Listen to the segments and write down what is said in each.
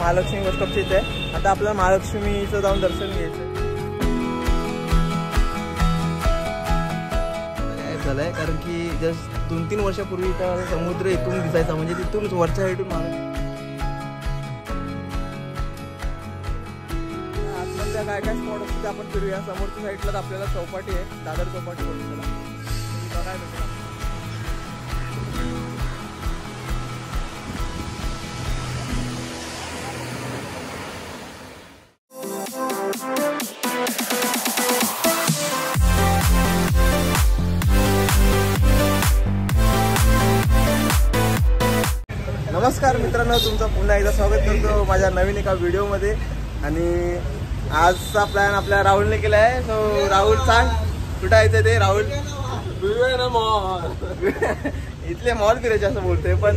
महालक्ष्मी बस स्टॉपच्या इथे आहे। आता आपल्याला महालक्ष्मीचं जाऊन दर्शन घ्यायचं झालंय, कारण की जस्ट 2-3 वर्षापूर्वी इथं समुद्र इथून दिसायचा, म्हणजे तिथून वरच्या साईडून आतमधल्या काय काय स्पॉट असते ते आपण फिरूया। समोरच्या साईडला आपल्याला चौपाटी आहे, दादर चौपाटी बोलतो त्याला, बघायला भेटेल। नमस्कार मित्रांनो, तुमचं पुन्हा एकदा स्वागत करतो माझ्या नवीन एका व्हिडिओमध्ये। आणि आजचा प्लॅन आपल्या राहुलने केला आहे। सो राहुल सांग कुठं यायचं ते? राहुल मॉल इथले मॉल फिरायचे असं बोलतोय, पण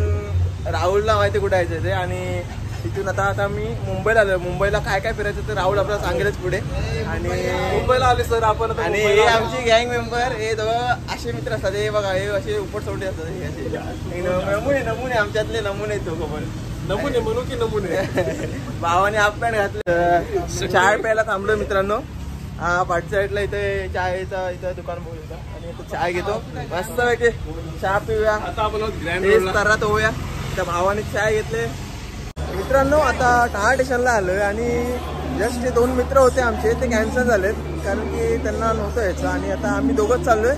राहुलला माहिती कुठं यायचं ते। आणि तिथून आता मी मुंबईला आलो। मुंबईला काय काय फिरायचं ते राहुल आपल्याला सांगेलच पुढे। आणि मुंबईला आले सर आपण, आणि हे आमची गँग मेंबर, हे दोघं असे मित्र असतात, हे बघा, हे असे उपट सोडले असतात, हे असे नमुने आमच्यातले नमुने आहेत दोघं, पण नमुने म्हणू की नमुने। भावाने हाफ पॅन्ट घातलं, चाय प्यायला थांबलो मित्रांनो। हा पाठच्या साईडला इथे चायचा इथं दुकान बघू शकता, आणि इथं चाय घेतो मस्त पैकी, चहा पिऊया, आता आपण तरात होऊया। त्या भावाने चाय घेतले मित्रांनो। आता टाळा स्टेशनला आलोय, आणि जस्ट जे 2 मित्र होते आमचे ते कॅन्सल झालेत, कारण की त्यांना नव्हतं यायचं, आणि आता आम्ही दोघंच चाललोय।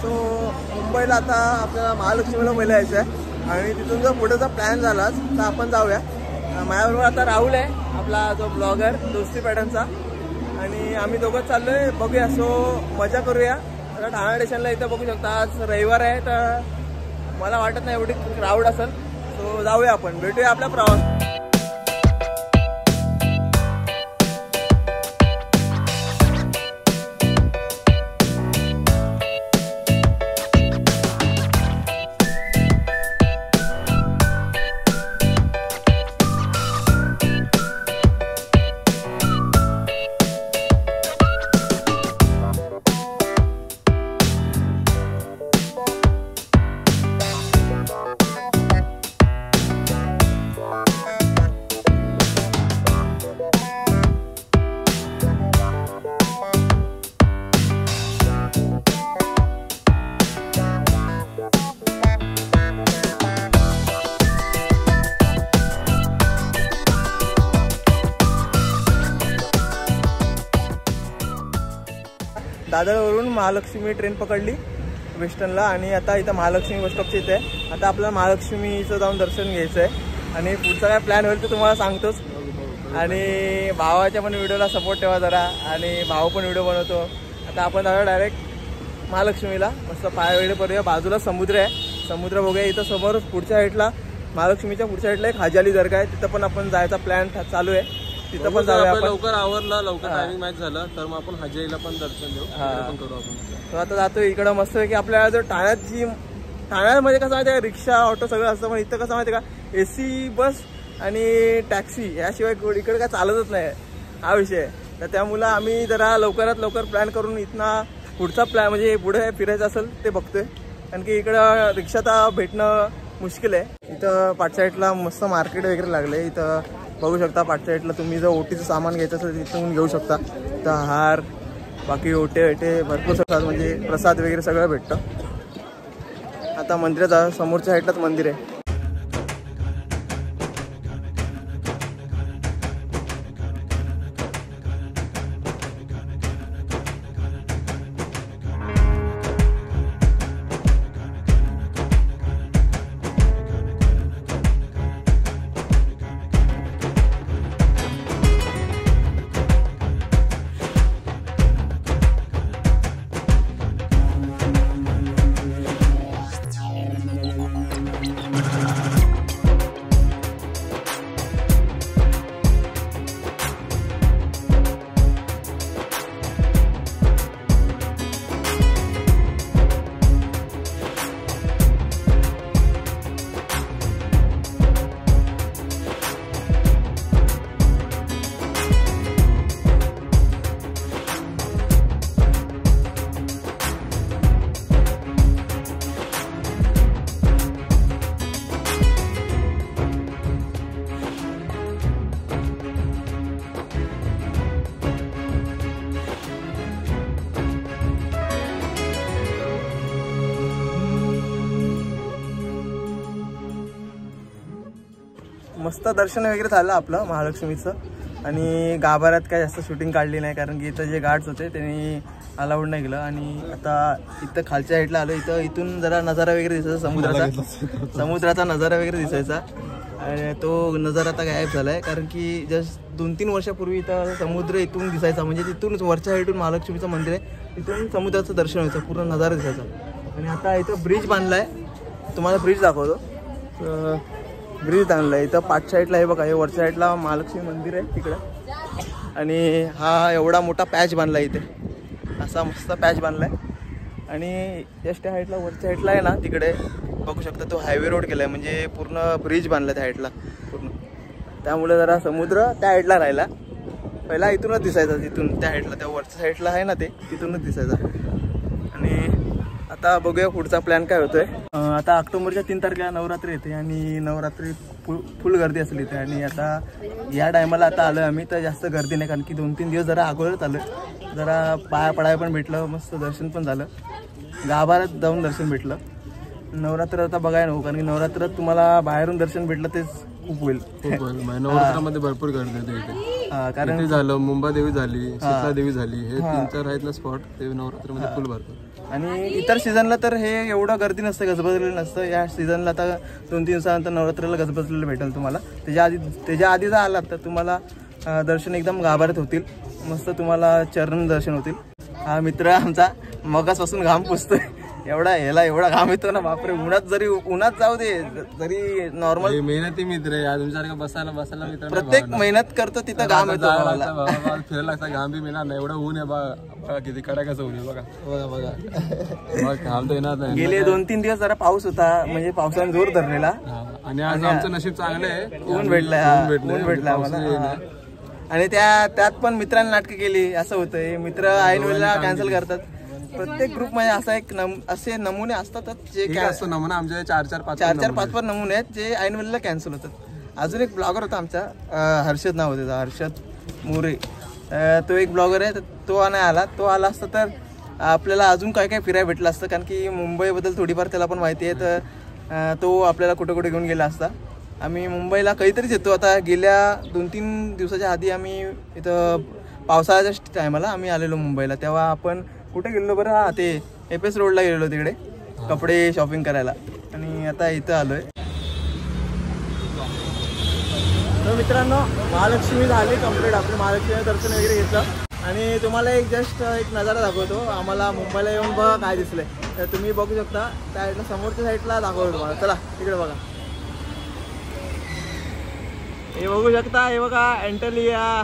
सो मुंबईला आता आपल्याला महालक्ष्मीला पहिलं यायचं आहे, आणि तिथून जर पुढेचा प्लॅन झालाच तर आपण जाऊया। माझ्याबरोबर आता राहुल आहे, आपला जो ब्लॉगर दोस्ती पॅटर्नचा, आणि आम्ही दोघंच चाललोय, बघूया। सो मजा करूया। आता ठाणा स्टेशनला इथं बघू शकता, आज रविवार आहे, तर मला वाटत नाही एवढी क्राऊड असेल। सो जाऊया आपण, भेटूया आपल्या प्रवास। दादरवरून महालक्ष्मी ट्रेन पकडली वेस्टर्नला, आणि आता इथं महालक्ष्मी बस स्टॉपच्या इथे आहे। आता आपल्याला महालक्ष्मीचं जाऊन दर्शन घ्यायचं आहे, आणि पुढचा काय प्लॅन होईल ते तुम्हाला सांगतोच। आणि भावाच्या पण व्हिडिओला सपोर्ट ठेवा जरा, आणि भाऊ पण व्हिडिओ बनवतो। आता आपण जाऊया डायरेक्ट महालक्ष्मीला, मस्त पाय वगैरे करूया। बाजूला समुद्र आहे, समुद्र बघूया। इथं समोरच पुढच्या साईडला महालक्ष्मीच्या पुढच्या साईडला एक हाजी दर्गा आहे, तिथं पण आपण जायचा प्लॅन चालू आहे, तिथं पण जाऊया आपण। लवकर आवरला, लवकर टायमिंग मॅच झालं तर मग आपण हाजीला पण दर्शन देऊ, पण करू आपण। तो आता जातो इकडं मस्त की आपल्याला जर ठाण्यामध्ये कसं माहिती आहे, रिक्षा ऑटो सगळं असतं, पण इथं कसं माहिती आहे का, AC बस आणि टॅक्सी याशिवाय इकडे काय चालतच नाही, हा विषय। तर त्यामुळं आम्ही जरा लवकरात लवकर प्लॅन करून इथनं पुढचा प्लॅन, म्हणजे पुढे फिरायचं असेल ते बघतोय, कारण की इकडं रिक्षा तर भेटणं मुश्किल आहे। इथं पाठ साईडला मस्त मार्केट वगैरे लागले, इथं बघू शकता। पाठ साईडला तुम्ही जर ओटीचं सामान घ्यायचं असेल तिथून घेऊ शकता। इथं हार, बाकी ओटे भरपूर सगळं, म्हणजे प्रसाद वगैरे सगळं भेटतं। आता मंदिरात समोरच्या साईडलाच मंदिर आहे। मस्त दर्शन वगैरे झालं आपलं महालक्ष्मीचं आणि गाभाऱ्यात काय जास्त शूटिंग काढली नाही कारण की इथं जे गार्ड्स होते त्यांनी अलाउड नाही केलं. आणि आता इथं खालच्या साईडला आलो. इथून जरा नजारा वगैरे दिसायचा समुद्राचा नजारा वगैरे दिसायचा आणि तो नजारा आता गायब झाला आहे कारण की जस्ट 2-3 वर्षापूर्वी इथं समुद्र इथून दिसायचा म्हणजे तिथूनच वरच्या साईडून महालक्ष्मीचं मंदिर आहे तिथून समुद्राचं दर्शन व्हायचं पूर्ण नजारा दिसायचा. आणि आता इथं ब्रिज बांधला आहे तुम्हाला ब्रिज दाखवतो. ब्रिज बांधला आहे इथं पाच साईडला आहे बघा. हे वरच्या साईडला महालक्ष्मी मंदिर आहे तिकडं आणि हा एवढा मोठा पॅच बांधला आहे इथे असा मस्त पॅच बांधला आहे. आणि जस्ट त्या साईडला वरच्या साईडला आहे ना तिकडे बघू शकता तो हायवे रोड केला आहे म्हणजे पूर्ण ब्रिज बांधला त्या साईडला पूर्ण. त्यामुळे जरा समुद्र त्या साईडला राहिला. पहिला इथूनच दिसायचा तिथून त्या साईडला त्या वरच्या साईडला आहे ना ते तिथूनच दिसायचा. आणि आता बघूया पुढचा प्लॅन काय होतोय. आता ऑक्टोबरच्या 3 तारखेला नवरात्री येते आणि नवरात्री फुल गर्दी असली इथे. आणि आता या टायमाला आता आलो आम्ही तर जास्त गर्दी नाही कारण की 2-3 दिवस जरा अगोदरच आलो. जरा पाया पडायला पण भेटलं मस्त दर्शन पण झालं गाभाऱ्यात जाऊन दर्शन भेटलं. नवरात्र आता बघायला नको कारण की नवरात्रात तुम्हाला बाहेरून दर्शन भेटलं तेच खूप होईल. नवरात्रामध्ये भरपूर गर्दी होते इथे कारण झालं मुंबादेवी झाली शीतलादेवी झाली हे 3-4 आहेत ना स्पॉट ते नवरात्रामध्ये फुल भरतात. आणि इतर सीझनला तर हे एवढं गर्दी नसतं गजबजलेलं नसतं. या सीझनला आता 2-3 दिवसानंतर नवरात्राला गजबजलेलं भेटेल तुम्हाला. त्याच्या आधी जर आलात तर तुम्हाला दर्शन एकदम गाभाऱ्यात होतील मस्त तुम्हाला चरण दर्शन होतील. हा मित्र आमचा मगासपासून घाम पुसतोय एवढा घाम येतो ना बापरे. उन्हात जाऊ दे जरी नॉर्मल मेहनती मित्र आहे तुमच्यासारखं बसायला मित्र प्रत्येक मेहनत करतो तिथं घाम येतो फिरायला लागता घाम बी मिळणार नाही एवढं ऊन आहे बघा किती कडाक्याचं ऊन आहे बघा घाम तर येणार नाही. गेले 2-3 दिवस जरा पाऊस होता म्हणजे पावसाने जोर धरलेला आणि आज आमचं नशीब चांगलं आहे ऊन भेटलं आम्हाला. आणि त्यात पण मित्रांनी नाटकं केली असं होतं. मित्र ऐन वेळेला कॅन्सल करतात. प्रत्येक ग्रुप मध्ये असा एक असे नमुने असतातच जे काय असं नमुना आमचे 4-5 नमुने आहेत जे ऐन वेळेला कॅन्सल होतात. अजून एक ब्लॉगर होता आमचा हर्षद नाव होते हर्षद मोरे. तो एक ब्लॉगर आहे तो नाही आला. तो आला असता तर आपल्याला अजून काय काय फिरायला भेटलं असतं कारण की मुंबईबद्दल थोडीफार त्याला पण माहिती आहे तर तो आपल्याला कुठे घेऊन गेला असता. आम्ही मुंबईला कधीतरीच येतो. आता गेल्या 2-3 दिवसाच्या आधी आम्ही इथं पावसाळ्याच्या टायमाला आम्ही आलेलो मुंबईला. तेव्हा आपण कुठे गेलो बरं हा ते एपीएस रोडला गेलेलो तिकडे कपडे शॉपिंग करायला. आणि आता इथं आलोय. तर मित्रांनो महालक्ष्मी झाली कंप्लीट. आपण महालक्ष्मी दर्शन वगैरे घेतलं आणि तुम्हाला एक नजारा दाखवतो. आम्हाला मुंबईला येऊन बघा काय दिसलंय तर तुम्ही बघू शकता. त्या साईडला समोरच्या साईडला दाखवतो तुम्हाला. चला तिकडे बघा. हे बघू शकता. हे बघा एंटलिया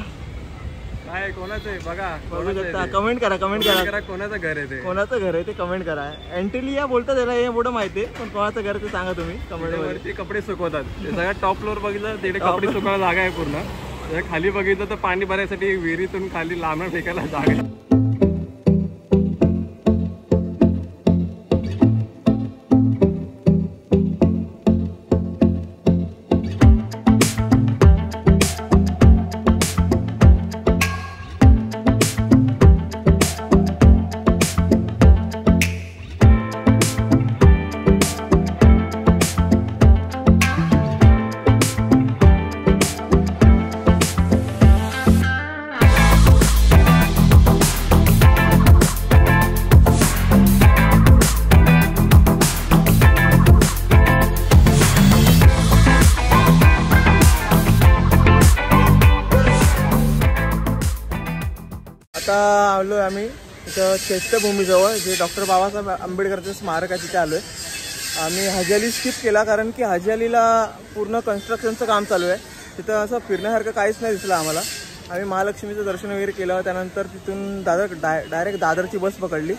काय कोणाचं आहे बघा बघू शकता. कमेंट करा कोणाचं घर आहे ते कोणाचं घर आहे ते कमेंट करा. एंटेलिया बोलतात त्याला हे मोठं माहिती आहे पण कोणाचं घर ते सांगा तुम्ही कमेंट वरती. कपडे सुकवतात सगळ्यात टॉप फ्लोअर बघितलं तिकडे कपडे सुकवायला जागा आहे पूर्ण. खाली बघितलं तर पाणी भरायसाठी विहिरीतून खाली लांब फेकायला जागा आहे. आता आलो आम्ही इथं चैत्यभूमीजवळ जे डॉक्टर बाबासाहेब आंबेडकरचं स्मारक आहे तिथे आलो आहे. आम्ही हजी अली स्किप केला कारण की हजी अलीला पूर्ण कन्स्ट्रक्शनचं काम चालू आहे. तिथं असं फिरण्यासारखं काहीच नाही दिसलं आम्हाला. आम्ही महालक्ष्मीचं दर्शन वगैरे केलं. त्यानंतर तिथून डायरेक्ट दादरची बस पकडली.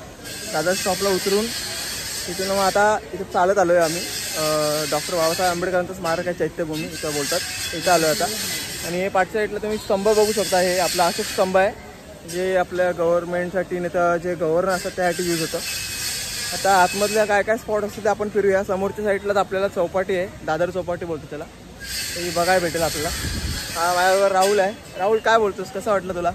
दादर स्टॉपला उतरून तिथून मग आता इथं चालत आलो आहे आम्ही. डॉक्टर बाबासाहेब आंबेडकरांचं स्मारक आहे चैत्यभूमी इथं बोलतात इथं आलो आहे आता. आणि हे पाठच्या साईडला तुम्ही स्तंभ बघू शकता. हे आपला अशोक स्तंभ आहे जे आपल्या गव्हर्नमेंटसाठी नाही तर जे गव्हर्नर असतात त्यासाठी यूज होतं. आता आतमधल्या काय काय स्पॉट असतात ते आपण फिरूया. समोरच्या साईडलाच आपल्याला चौपाटी आहे दादर चौपाटी बोलतो त्याला. ते बघायला भेटेल आपल्याला. हा माझ्याबरोबर राहुल आहे. राहुल काय बोलतोस कसं वाटलं तुला?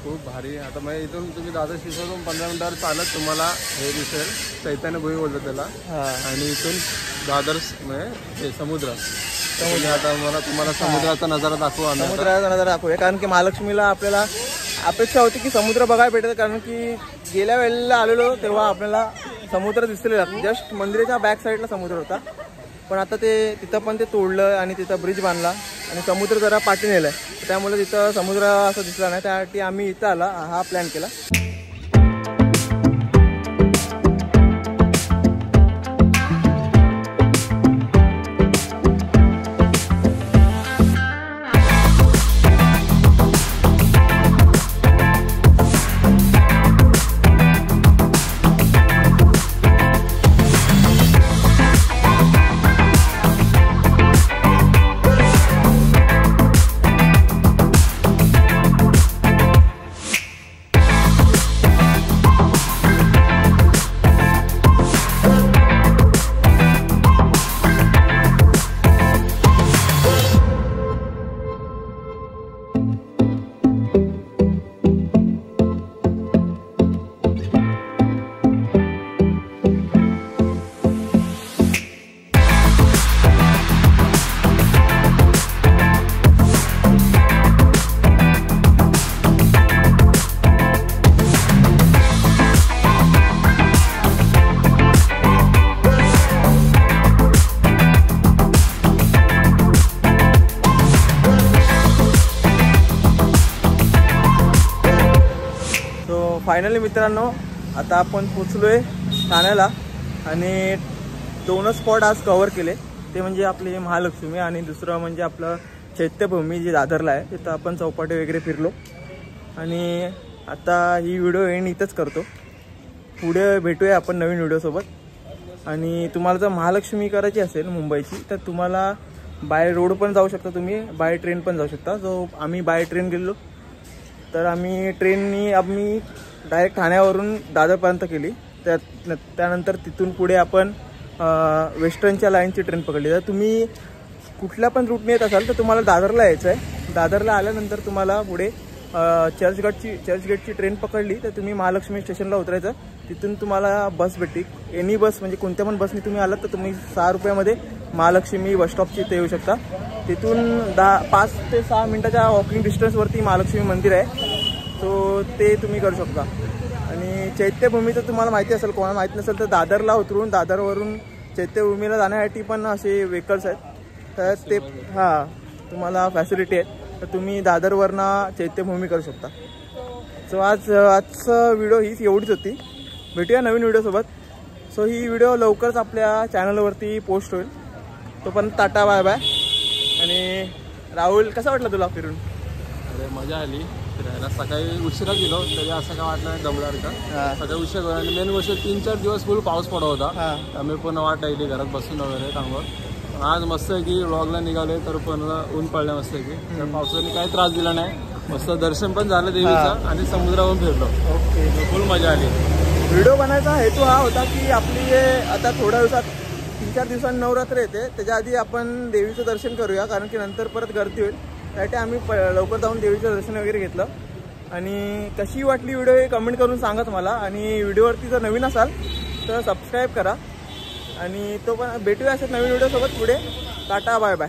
खूप भारी. आता मग इथून तुम्ही दादर स्टेशनवरून 15 मिनिटावर चालत तुम्हाला हे दिसेल चैतन्यभूमी बोलतो त्याला. आणि इथून दादर म्हणजे समुद्र आता तुम्हाला समुद्राचा नजारा दाखवू आम्ही. समुद्राचा नजारा दाखवूया, कारण की महालक्ष्मीला आपल्याला अपेक्षा होती की समुद्र बघायला भेटेल, कारण की गेल्या वेळेला आलेलो तेव्हा आपल्याला समुद्र दिसलेला, जस्ट मंदिराच्या बॅक साईडला समुद्र होता. पण आता ते तिथं पण ते तोडलं आणि तिथं ब्रिज बांधला आणि समुद्र जरा पाठी नेलाय, त्यामुळे तिथं समुद्र असं दिसला नाही. त्यासाठी आम्ही इथं आला हा प्लॅन केला. फायनली मित्रांनो आता आपण पोचलोय ठाण्याला आणि 2 स्पॉट आज कव्हर केले. ते म्हणजे आपली महालक्ष्मी आणि दुसरं म्हणजे आपलं चैत्यभूमी जे दादरला आहे, तिथं आपण चौपाटी वगैरे फिरलो. आणि आता ही व्हिडिओ एंड इथंच करतो. पुढे भेटूया आपण नवीन व्हिडिओसोबत. आणि तुम्हाला जर महालक्ष्मी करायची असेल मुंबईची तर तुम्हाला बाय रोड पण जाऊ शकता, तुम्ही बाय ट्रेन पण जाऊ शकता. जो आम्ही बाय ट्रेन गेलो तर आम्ही ट्रेननी आम्ही डायरेक्ट ठाण्यावरून दादरपर्यंत केली. त्यानंतर तिथून पुढे आपण वेस्टर्नच्या लाईनची ट्रेन पकडली. तर तुम्ही कुठल्या पण रूटने येत असाल तर तुम्हाला दादरला यायचं आहे. दादरला आल्यानंतर तुम्हाला पुढे चर्चगेटची ट्रेन पकडली तर तुम्ही महालक्ष्मी स्टेशनला उतरायचं. तिथून तुम्हाला बस भेटली, एनी बस म्हणजे कोणत्या पण बसने तुम्ही आलात तर तुम्ही 6 रुपयामध्ये महालक्ष्मी बसस्टॉपची इथे येऊ शकता. तिथून 5 ते 6 मिनटाच्या वॉकिंग डिस्टन्सवरती महालक्ष्मी मंदिर आहे, सो ते तुम्ही करू शकता. आणि चैत्यभूमीचं तुम्हाला माहिती असेल, कोणाला माहिती नसेल तर दादरला उतरून दादरवरून चैत्यभूमीला जाण्यासाठी पण असे व्हेकल्स आहेत. तर ते तुम्हाला फॅसिलिटी आहे, तर तुम्ही दादरवरनं चैत्यभूमी करू शकता. सो आजचं व्हिडिओ हीच एवढीच होती. भेटूया नवीन व्हिडिओसोबत. सो ही व्हिडिओ लवकरच आपल्या चॅनलवरती पोस्ट होईल. तोपर्यंत टाटा बाय बाय. आणि राहुल, कसं वाटलं तुला फिरून? अरे मजा आली फिरायला. सकाळी उशिरा गेलो तरी असं काय वाटलं नाही दमदार का. सकाळी उशिरा आणि मेन गोष्ट 3-4 दिवस फुल पाऊस पडत होता, आम्ही पण वाट लागली घरात बसून वगैरे थांबत. आज मस्त आहे की व्लॉगला निघाले तर पण ऊन पडलं मस्त आहे की, तर पावसाने काही त्रास दिला नाही. मस्त दर्शन पण झालं देवीचं आणि समुद्रावरून फिरलो. ओके, फुल मजा आली. व्हिडिओ बनायचा हेतू हा होता की आपली आता थोड्या दिवसात 3-4 दिवसांनी नवरात्र येते, त्याच्या आधी आपण देवीचं दर्शन करूया, कारण की नंतर परत गर्दी होईल. त्यासाठी आम्ही लवकर जाऊन देवीचं दर्शन वगैरे घेतलं. आणि कशी वाटली व्हिडिओ हे कमेंट करून सांगत मला. आणि व्हिडिओवरती जर नवीन असाल तर सबस्क्राईब करा. आणि तो पण भेटूया असेल नवीन व्हिडिओसोबत पुढे. Tata bye bye.